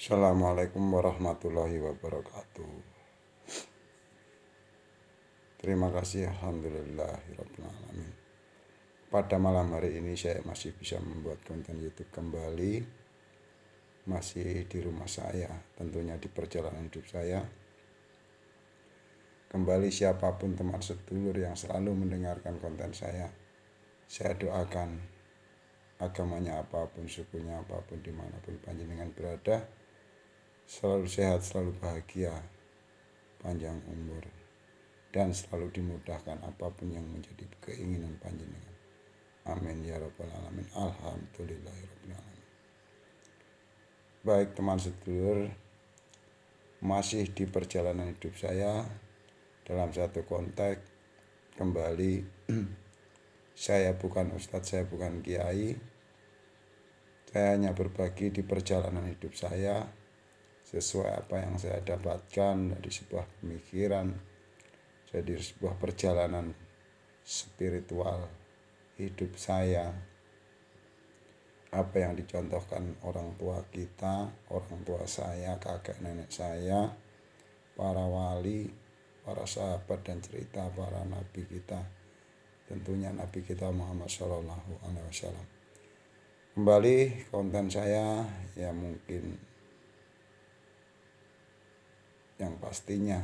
Assalamualaikum warahmatullahi wabarakatuh. Terima kasih, alhamdulillahirabbil alamin. Pada malam hari ini saya masih bisa membuat konten YouTube kembali. Masih di rumah saya, tentunya di perjalanan hidup saya. Kembali siapapun teman sedulur yang selalu mendengarkan konten saya doakan agamanya apapun, sukunya apapun, dimanapun panjenengan berada, selalu sehat, selalu bahagia, panjang umur, dan selalu dimudahkan apapun yang menjadi keinginan panjenengan. Amin ya rabbal alamin. Alhamdulillahirabbil alamin. Baik teman sedulur, masih di perjalanan hidup saya dalam satu konteks kembali. Saya bukan ustadz, saya bukan kiai. Saya hanya berbagi di perjalanan hidup saya sesuai apa yang saya dapatkan dari sebuah pemikiran, dari sebuah perjalanan spiritual hidup saya. Apa yang dicontohkan orang tua kita, orang tua saya, kakek nenek saya, para wali, para sahabat, dan cerita para nabi kita, tentunya nabi kita Muhammad SAW. Kembali konten saya ya mungkin yang pastinya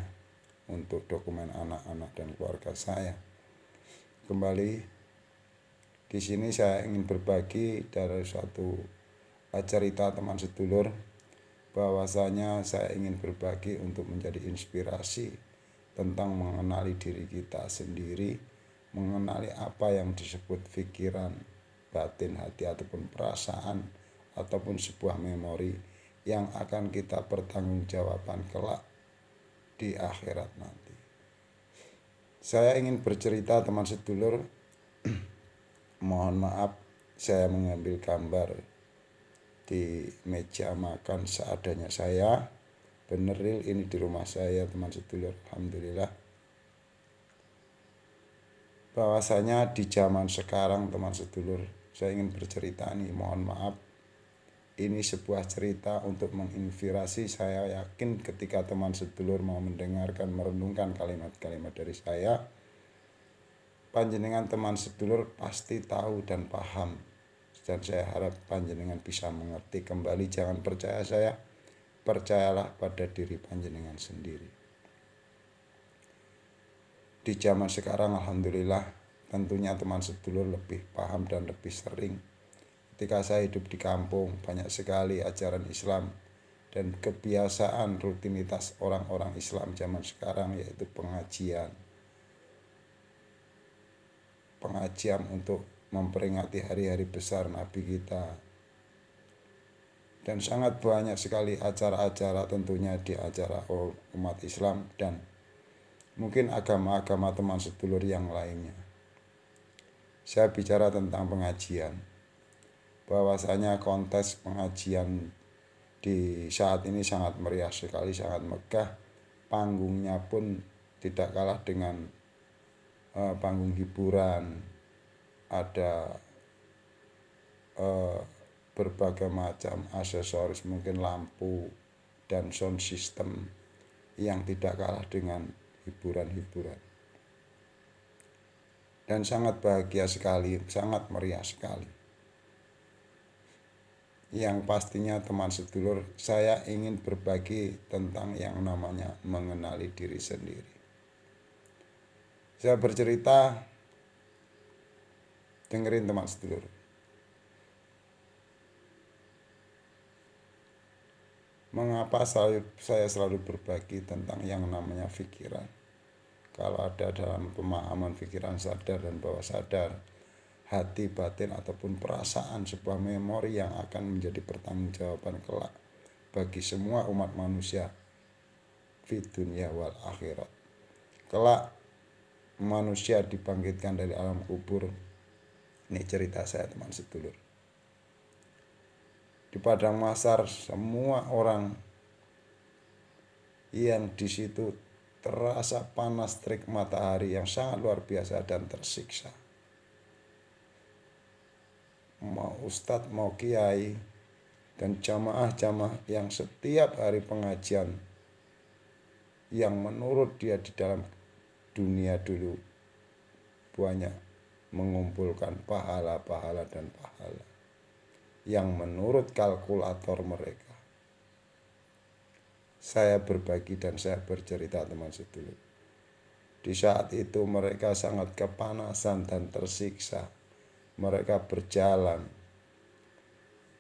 untuk dokumen anak-anak dan keluarga saya. Kembali di sini saya ingin berbagi dari suatu cerita teman sedulur, bahwasanya saya ingin berbagi untuk menjadi inspirasi tentang mengenali diri kita sendiri, mengenali apa yang disebut pikiran, batin, hati, ataupun perasaan, ataupun sebuah memori yang akan kita pertanggungjawabkan kelak di akhirat nanti. Saya ingin bercerita teman sedulur, mohon maaf saya mengambil gambar di meja makan seadanya saya. Bener real ini di rumah saya teman sedulur, alhamdulillah. Bahwasanya di zaman sekarang teman sedulur, saya ingin bercerita nih, mohon maaf. Ini sebuah cerita untuk menginspirasi. Saya yakin ketika teman sedulur mau mendengarkan, merenungkan kalimat-kalimat dari saya, panjenengan teman sedulur pasti tahu dan paham. Dan saya harap panjenengan bisa mengerti kembali. Jangan percaya saya, percayalah pada diri panjenengan sendiri. Di zaman sekarang alhamdulillah, tentunya teman sedulur lebih paham dan lebih sering. Ketika saya hidup di kampung, banyak sekali ajaran Islam dan kebiasaan rutinitas orang-orang Islam zaman sekarang, yaitu pengajian untuk memperingati hari-hari besar Nabi kita. Dan sangat banyak sekali acara-acara, tentunya di acara umat Islam dan mungkin agama-agama teman sedulur yang lainnya. Saya bicara tentang pengajian, bahwasanya kontes pengajian di saat ini sangat meriah sekali, sangat megah. Panggungnya pun tidak kalah dengan panggung hiburan. Ada berbagai macam aksesoris, mungkin lampu dan sound system yang tidak kalah dengan hiburan-hiburan. Dan sangat bahagia sekali, sangat meriah sekali. Yang pastinya teman sedulur, saya ingin berbagi tentang yang namanya mengenali diri sendiri. Saya bercerita, dengerin teman sedulur. Mengapa saya selalu berbagi tentang yang namanya pikiran? Kalau ada dalam pemahaman pikiran sadar dan bawah sadar, hati, batin, ataupun perasaan, sebuah memori yang akan menjadi pertanggungjawaban kelak bagi semua umat manusia fi dunia wal akhirat. Kelak manusia dibangkitkan dari alam kubur. Ini cerita saya teman sedulur. Di padang mahsyar, semua orang yang di situ terasa panas terik matahari yang sangat luar biasa dan tersiksa. Mau ustadz, mau kiai, Dan jamaah-jamaah yang setiap hari pengajian yang menurut dia di dalam dunia dulu banyak mengumpulkan pahala-pahala dan pahala yang menurut kalkulator mereka. Saya berbagi dan saya bercerita teman sedulur. Di saat itu mereka sangat kepanasan dan tersiksa. Mereka berjalan.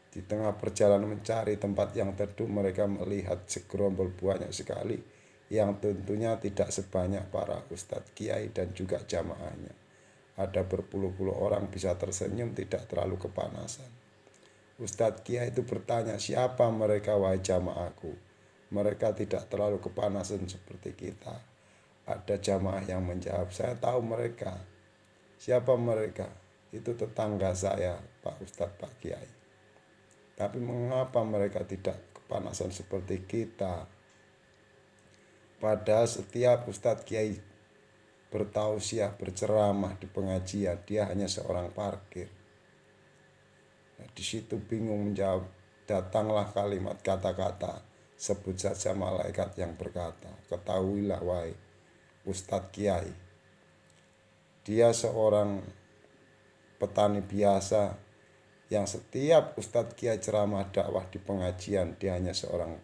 Di tengah perjalanan mencari tempat yang teduh, mereka melihat segerombol banyak sekali yang tentunya tidak sebanyak para ustadz kiai dan juga jamaahnya. Ada berpuluh-puluh orang bisa tersenyum tidak terlalu kepanasan. Ustadz kiai itu bertanya, siapa mereka wahai jamaahku? Mereka tidak terlalu kepanasan seperti kita. Ada jamaah yang menjawab, saya tahu mereka. Siapa mereka? Itu tetangga saya, Pak Ustadz, Pak Kiai. Tapi mengapa mereka tidak kepanasan seperti kita? Padahal setiap Ustadz Kiai bertausiah, berceramah di pengajian, dia hanya seorang parkir. Nah, di situ bingung menjawab. Datanglah kalimat kata-kata, sebut saja malaikat yang berkata, ketahuilah wahai Ustadz Kiai, dia seorang petani biasa yang setiap Ustadz Kiai ceramah dakwah di pengajian, dia hanya seorang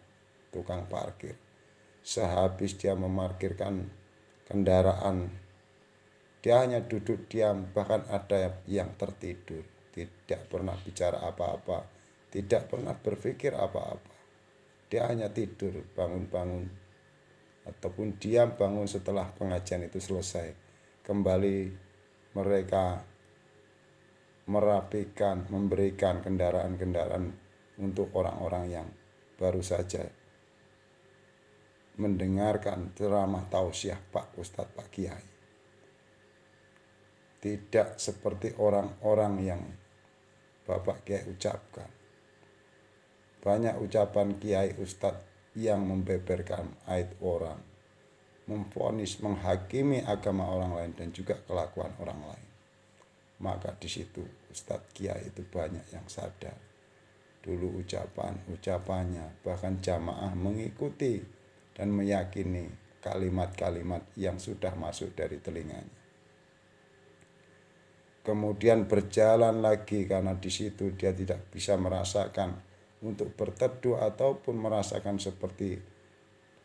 tukang parkir. Sehabis dia memarkirkan kendaraan, dia hanya duduk diam, bahkan ada yang tertidur, tidak pernah bicara apa-apa, tidak pernah berpikir apa-apa. Dia hanya tidur, bangun-bangun, ataupun diam bangun setelah pengajian itu selesai. Kembali mereka merapikan, memberikan kendaraan-kendaraan untuk orang-orang yang baru saja mendengarkan ceramah tausiah Pak Ustadz, Pak Kiai. Tidak seperti orang-orang yang Bapak Kiai ucapkan. Banyak ucapan Kiai Ustadz yang membeberkan aib orang, memvonis, menghakimi agama orang lain dan juga kelakuan orang lain. Maka di situ Ustadz Kiai itu banyak yang sadar. Dulu ucapannya, bahkan jamaah mengikuti dan meyakini kalimat-kalimat yang sudah masuk dari telinganya. Kemudian berjalan lagi karena di situ dia tidak bisa merasakan untuk berteduh ataupun merasakan seperti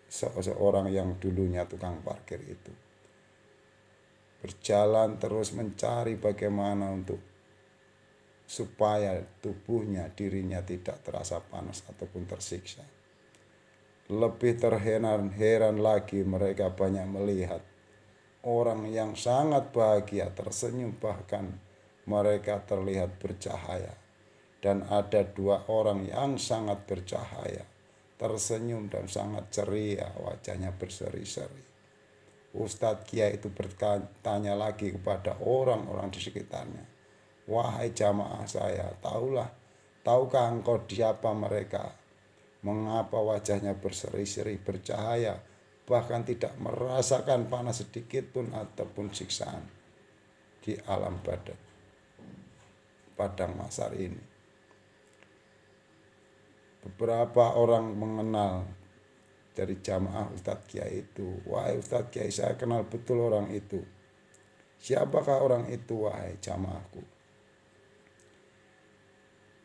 seorang yang dulunya tukang parkir itu. Berjalan terus mencari bagaimana untuk supaya tubuhnya, dirinya tidak terasa panas ataupun tersiksa. Lebih terheran-heran lagi mereka banyak melihat orang yang sangat bahagia, tersenyum, bahkan mereka terlihat bercahaya. Dan ada dua orang yang sangat bercahaya, tersenyum dan sangat ceria, wajahnya berseri-seri. Ustadz Kiai itu bertanya lagi kepada orang-orang di sekitarnya, wahai jamaah saya, tahukah engkau siapa mereka? Mengapa wajahnya berseri-seri, bercahaya, bahkan tidak merasakan panas sedikit pun ataupun siksaan di alam padang mahsyar ini. Beberapa orang mengenal dari jamaah Ustadz Kiai itu, wahai Ustadz Kiai, saya kenal betul orang itu. Siapakah orang itu wahai jamaahku?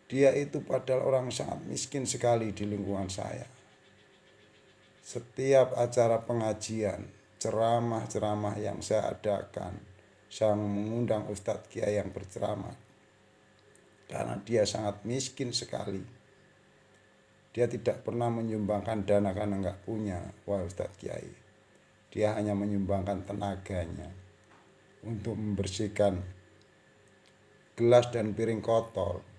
Dia itu padahal orang sangat miskin sekali di lingkungan saya. Setiap acara pengajian, ceramah-ceramah yang saya adakan, saya mengundang Ustadz Kiai yang berceramah. Karena dia sangat miskin sekali. Dia tidak pernah menyumbangkan dana karena enggak punya, wahai Ustadz Kiai. Dia hanya menyumbangkan tenaganya untuk membersihkan gelas dan piring kotor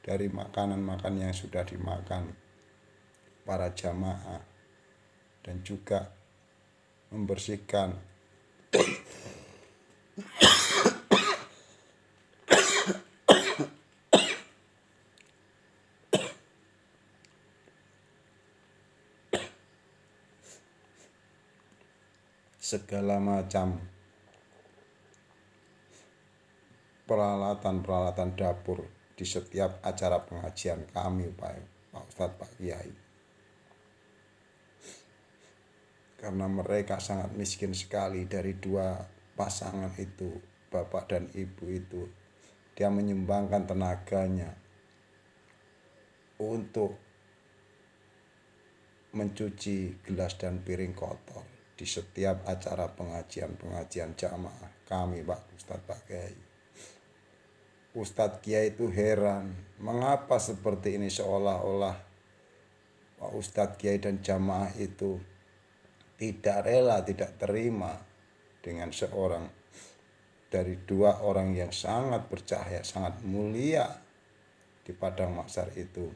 dari makanan-makanan yang sudah dimakan para jamaah, dan juga membersihkan segala macam peralatan-peralatan dapur di setiap acara pengajian kami Pak Ustadz, Pak Kiai. Karena mereka sangat miskin sekali dari dua pasangan itu, bapak dan ibu itu. Dia menyumbangkan tenaganya untuk mencuci gelas dan piring kotor di setiap acara pengajian jamaah kami Pak Ustadz, Pak Kiai. Ustadz Kiai itu heran, mengapa seperti ini, seolah-olah Pak Ustadz Kiai dan jamaah itu tidak rela, tidak terima dengan seorang dari dua orang yang sangat bercahaya, sangat mulia di padang mahsyar itu.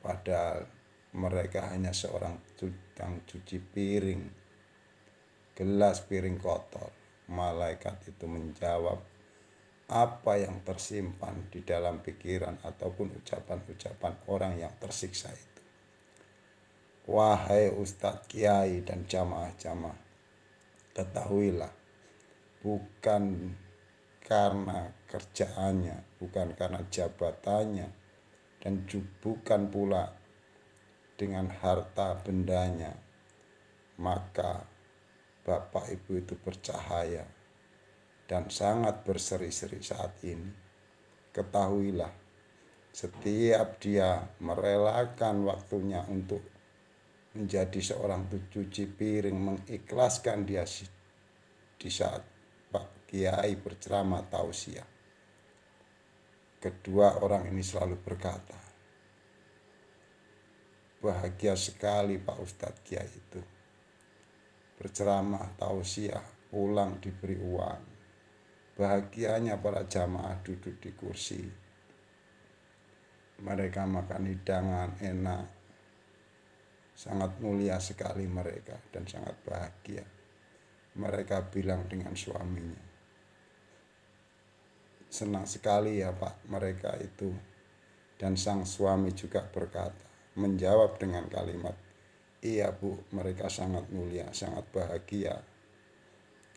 Padahal mereka hanya seorang tukang cuci piring, gelas piring kotor. Malaikat itu menjawab apa yang tersimpan di dalam pikiran ataupun ucapan-ucapan orang yang tersiksa itu. Wahai Ustadz Kiai dan jamaah-jamaah, ketahuilah, bukan karena kerjaannya, bukan karena jabatannya, dan bukan pula dengan harta bendanya, maka Bapak Ibu itu bercahaya dan sangat berseri-seri saat ini. Ketahuilah, setiap dia merelakan waktunya untuk menjadi seorang cuci piring, mengikhlaskan dia di saat Pak Kiai berceramah tausiah. Kedua orang ini selalu berkata, bahagia sekali Pak Ustadz Kiai itu berceramah tausiah, pulang diberi uang. Bahagianya para jamaah duduk di kursi, mereka makan hidangan enak, sangat mulia sekali mereka dan sangat bahagia. Mereka bilang dengan suaminya, senang sekali ya Pak mereka itu. Dan sang suami juga berkata, menjawab dengan kalimat, iya Bu, mereka sangat mulia, sangat bahagia.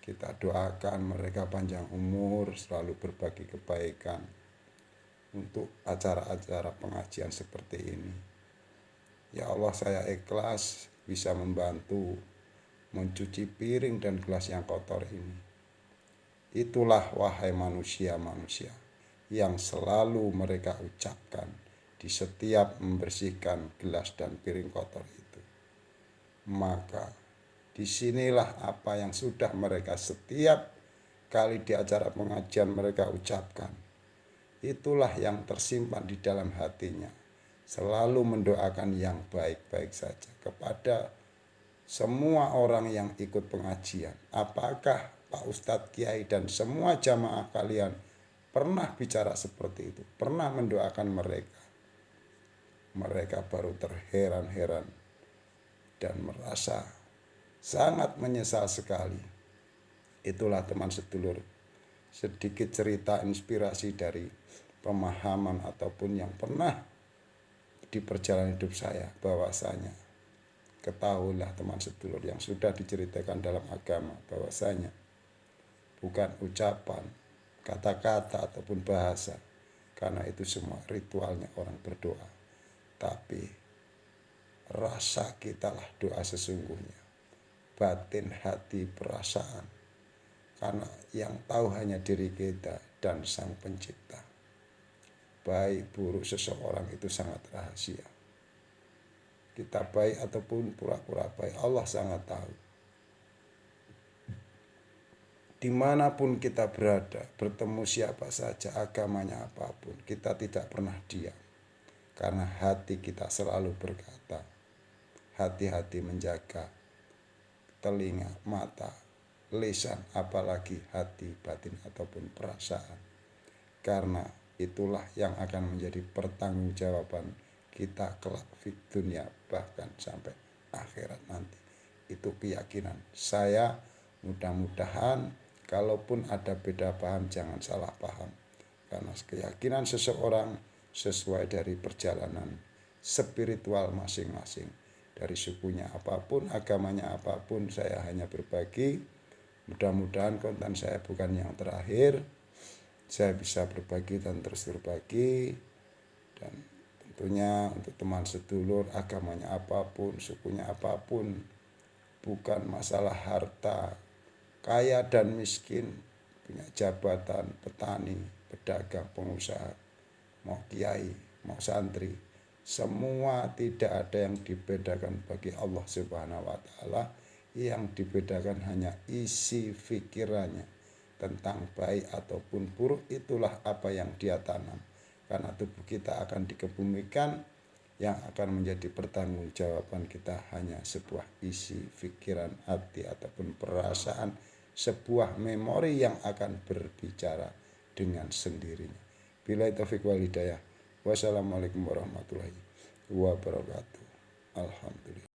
Kita doakan mereka panjang umur, selalu berbagi kebaikan untuk acara-acara pengajian seperti ini. Ya Allah, saya ikhlas bisa membantu mencuci piring dan gelas yang kotor ini. Itulah wahai manusia-manusia yang selalu mereka ucapkan di setiap membersihkan gelas dan piring kotor itu. Maka disinilah apa yang sudah mereka setiap kali di acara pengajian mereka ucapkan. Itulah yang tersimpan di dalam hatinya. Selalu mendoakan yang baik-baik saja kepada semua orang yang ikut pengajian. Apakah Pak Ustadz Kiai dan semua jamaah kalian pernah bicara seperti itu? Pernah mendoakan mereka? Mereka baru terheran-heran dan merasa sangat menyesal sekali. Itulah teman sedulur, sedikit cerita inspirasi dari pemahaman ataupun yang pernah di perjalanan hidup saya. Bahwasanya ketahuilah teman sedulur yang sudah diceritakan dalam agama, bahwasanya bukan ucapan, kata-kata ataupun bahasa, karena itu semua ritualnya orang berdoa, tapi rasa kitalah doa sesungguhnya, batin hati perasaan, karena yang tahu hanya diri kita dan Sang Pencipta. Baik buruk seseorang itu sangat rahasia. Kita baik ataupun pura-pura baik, Allah sangat tahu. Dimanapun kita berada, bertemu siapa saja, agamanya apapun, kita tidak pernah diam. Karena hati kita selalu berkata, hati-hati menjaga telinga, mata, lisan, apalagi hati, batin ataupun perasaan. Karena itulah yang akan menjadi pertanggungjawaban kita kelak di dunia bahkan sampai akhirat nanti. Itu keyakinan saya. Mudah-mudahan kalaupun ada beda paham jangan salah paham. Karena keyakinan seseorang sesuai dari perjalanan spiritual masing-masing. Dari sukunya apapun, agamanya apapun, saya hanya berbagi. Mudah-mudahan konten saya bukan yang terakhir. saya bisa berbagi dan terus berbagi. Dan tentunya untuk teman sedulur, agamanya apapun, sukunya apapun, bukan masalah harta, kaya dan miskin, punya jabatan, petani, pedagang, pengusaha, mau kiai, mau santri, semua tidak ada yang dibedakan bagi Allah Subhanahu wa Ta'ala. Yang dibedakan hanya isi pikirannya tentang baik ataupun buruk, itulah apa yang dia tanam. Karena tubuh kita akan dikebumikan, yang akan menjadi pertanggungjawaban kita hanya sebuah isi pikiran, hati ataupun perasaan, sebuah memori yang akan berbicara dengan sendirinya. Billahi taufiq wal hidayah. Wassalamualaikum warahmatullahi wabarakatuh. Alhamdulillah.